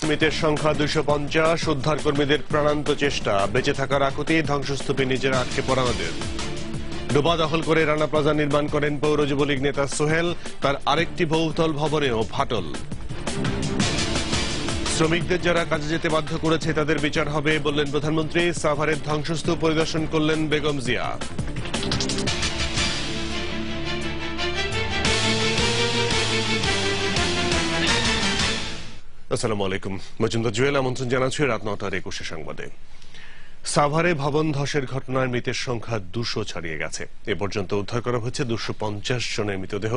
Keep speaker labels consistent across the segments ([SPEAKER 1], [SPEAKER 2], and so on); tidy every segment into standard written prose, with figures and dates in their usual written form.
[SPEAKER 1] মৃতের সংখ্যা 250। উদ্ধার কর্মীদের প্রাণান্ত চেষ্টা, বেঁচে থাকার আকুতি, ধ্বংসস্তূপে নিজেরা আটকে পড়া ওদের। ডোবা দখল করে রানা প্লাজা নির্মাণ করেন পৌর যুবলীগ নেতা সোহেল, তার আরেকটি বহুতল ভবনেও ফাটল। শ্রমিকদের যারা কাজে যেতে বাধ্য করেছে তাদের বিচার হবে বললেন প্রধানমন্ত্রী। সাভারের ধ্বংসস্তূপ পরিদর্শন করলেন বেগম জিয়া। আসসালামু আলাইকুম, মজুমদার জুয়েল আমন্ত্রণ জানাচ্ছি রাত 9টার 21 সংবাদে। সাভারে ভবন ধসের ঘটনায় মৃতের সংখ্যা 200 ছাড়িয়ে গেছে। এ পর্যন্ত উদ্ধার করা হয়েছে 250 জনের মৃতদেহ।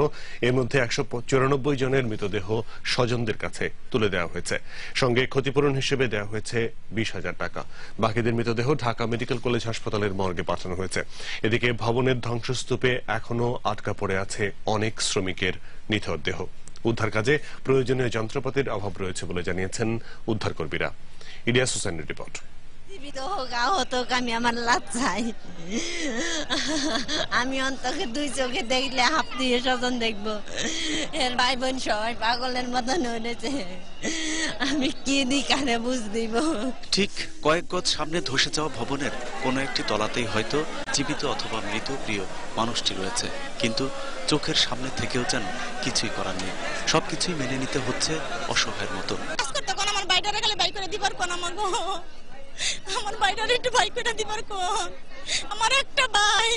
[SPEAKER 1] এর মধ্যে 194 জনের মৃতদেহ স্বজনদের কাছে তুলে দেওয়া হয়েছে। সঙ্গে ক্ষতিপূরণ হিসেবে দেওয়া হয়েছে 20,000 টাকা। বাকিদের মৃতদেহ ঢাকা মেডিকেল কলেজ হাসপাতালের মর্গে পাঠানো হয়েছে। এদিকে ভবনের ধ্বংসস্তূপে এখনো আটকা পড়ে আছে অনেক শ্রমিকের নিথর দেহ। উদ্ধার কাজে প্রয়োজনীয় যন্ত্রপাতির অভাব রয়েছে বলে জানিয়েছেন উদ্ধারকর্মীরা। ইলিয়াস হোসেনের রিপোর্ট।
[SPEAKER 2] জীবিত হোক আহত হোক আমি আমার লাভ চাই। আমি অন্তকে 2 চোখে দেখলে হাত দিয়ে স্বজন দেখবো। এর ভাই বোন সবাই পাগলের মতন হয়েছে। আমি কি দি কানে বুঝ দিব।
[SPEAKER 3] ঠিক কয়েক গজ সামনে ধসে যাওয়া ভবনের কোনো একটি তলাতেই হয়তো জীবিত অথবা মৃত প্রিয় মানুষটি রয়েছে, কিন্তু চোখের সামনে থেকেও যেন কিছুই করার নেই। সবকিছুই মেনে নিতে হচ্ছে অসহায়ের মতো।
[SPEAKER 2] আমার বাইরে গেলে বাই করে দিবার কোন আমার বাইরে একটু ভাই করে দিবার কোন আমার একটা ভাই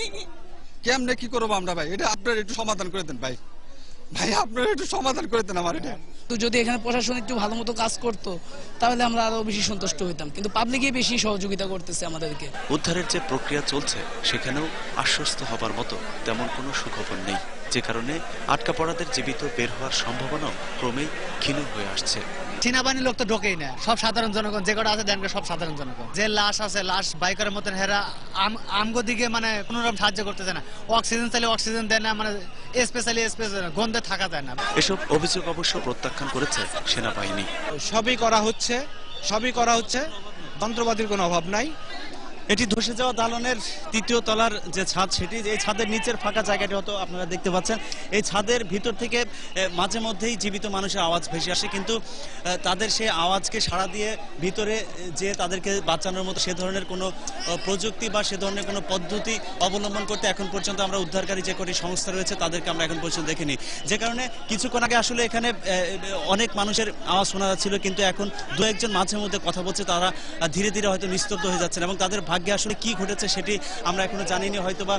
[SPEAKER 4] কেমনে কি করবো আমরা ভাই, এটা আপনারা একটু সমাধান করে দেন ভাই। ভাই আপনারা একটু সমাধান করে দেন আমার এটা।
[SPEAKER 5] তো যদি এখানে প্রশাসন একটু ভালো মতো কাজ করতো তাহলে আমরা আরো বেশি সন্তুষ্ট হইতাম, কিন্তু পাবলিকই বেশি সহযোগিতা করতেছে আমাদেরকে।
[SPEAKER 3] উদ্ধারের যে প্রক্রিয়া চলছে সেখানেও আশ্বস্ত হবার মতো তেমন কোনো সুখবর নেই, যে কারণে আটকা পড়াদের জীবিত বের হওয়ার সম্ভাবনাও ক্রমেই ক্ষীণ হয়ে আসছে।
[SPEAKER 6] সেনাবাহিনীর লোক তো ঢোকেই না, সব সাধারণ জনগণ যে কটা আছে দেন সব সাধারণ জনগণ। যে লাশ আছে লাশ বাইকের মতন হেরা আমগো দিকে মানে কোনোরকম সাহায্য করতেছে না। অক্সিজেন চাইলে অক্সিজেন দেয় না, মানে স্পেশালি গন্ধে থাকা যায় না।
[SPEAKER 3] এসব অভিযোগ অবশ্য প্রত্যাখ্যান করেছে সেনাবাহিনী।
[SPEAKER 4] সবই করা হচ্ছে, যন্ত্রপাতির কোনো অভাব নাই।
[SPEAKER 7] এটি ধসে যাওয়া দালানের 3য় তলার যে ছাদ, সেটি এই ছাদের নিচের ফাঁকা জায়গাটি হয়তো আপনারা দেখতে পাচ্ছেন। এই ছাদের ভিতর থেকে মাঝে মধ্যেই জীবিত মানুষের আওয়াজ ভেসে আসে, কিন্তু তাদের সেই আওয়াজকে সাড়া দিয়ে ভিতরে যে তাদেরকে বাঁচানোর মতো সে ধরনের কোনো প্রযুক্তি বা সে ধরনের কোনো পদ্ধতি অবলম্বন করতে এখন পর্যন্ত আমরা উদ্ধারকারী যে কটি সংস্থা রয়েছে তাদেরকে আমরা এখন পর্যন্ত দেখিনি। যে কারণে কিছুক্ষণ আগে আসলে এখানে অনেক মানুষের আওয়াজ শোনা যাচ্ছিল, কিন্তু এখন 2-1 মাঝে মধ্যে কথা বলছে। তারা ধীরে ধীরে হয়তো নিস্তব্ধ হয়ে যাচ্ছেন এবং তাদের ভাগ্যে আসলে কি ঘটেছে সেটি আমরা এখনো জানিনি। হয়তোবা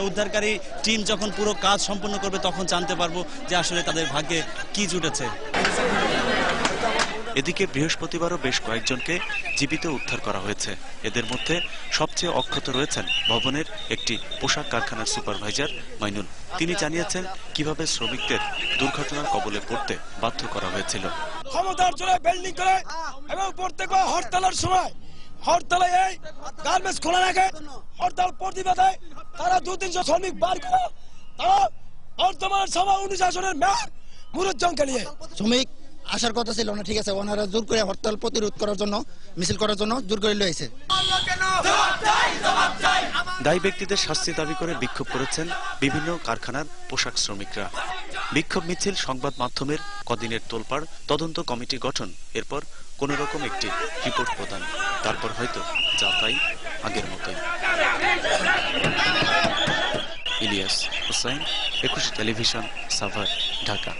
[SPEAKER 7] উদ্ধারকারী টিম যখন পুরো কাজ সম্পন্ন করবে তখন জানতে পারবো যে আসলে তাদের ভাগ্যে কি জুটেছে।
[SPEAKER 3] এদিকে বৃহস্পতিবারও বেশ কয়েকজনকে জীবিত উদ্ধার করা হয়েছে। এদের মধ্যে সবচেয়ে অক্ষত রয়েছেন ভবনের একটি পোশাক কারখানার সুপারভাইজার মাইনুল। তিনি জানিয়েছেন কিভাবে শ্রমিকদের দুর্ঘটনার কবলে পড়তে বাধ্য করা হয়েছিল।
[SPEAKER 8] ক্ষমতার জোরে বিল্ডিং করে এবং প্রত্যেক হরতালের সময় হরতালে এই গার্মেন্টস খোলা রাখে, হরতাল প্রতিবাদে তারা 2-300 শ্রমিক বার করে তারা বর্তমান সভা অনুশাসনের মেয়র মুরুজ্জমকে নিয়ে
[SPEAKER 6] শ্রমিক আসার কথা ছিল না, ঠিক আছে, ওনারা জোর করে হরতাল প্রতিরোধ করার জন্য মিছিল করার জন্য জোর করে লইছে।
[SPEAKER 3] দায়ী ব্যক্তিদের শাস্তি দাবি করে বিক্ষোভ করেছেন বিভিন্ন কারখানার পোশাক শ্রমিকরা। বিক্ষোভ মিছিল, সংবাদ মাধ্যমের কদিনের তোলপাড়, তদন্ত কমিটি গঠন, এরপর কোন রকম একটি রিপোর্ট প্রদান, তারপর হয়তো যা তাই আগের মতোই। ইলিয়াস হোসেন, 21 টেলিভিশন, সাভার, ঢাকা।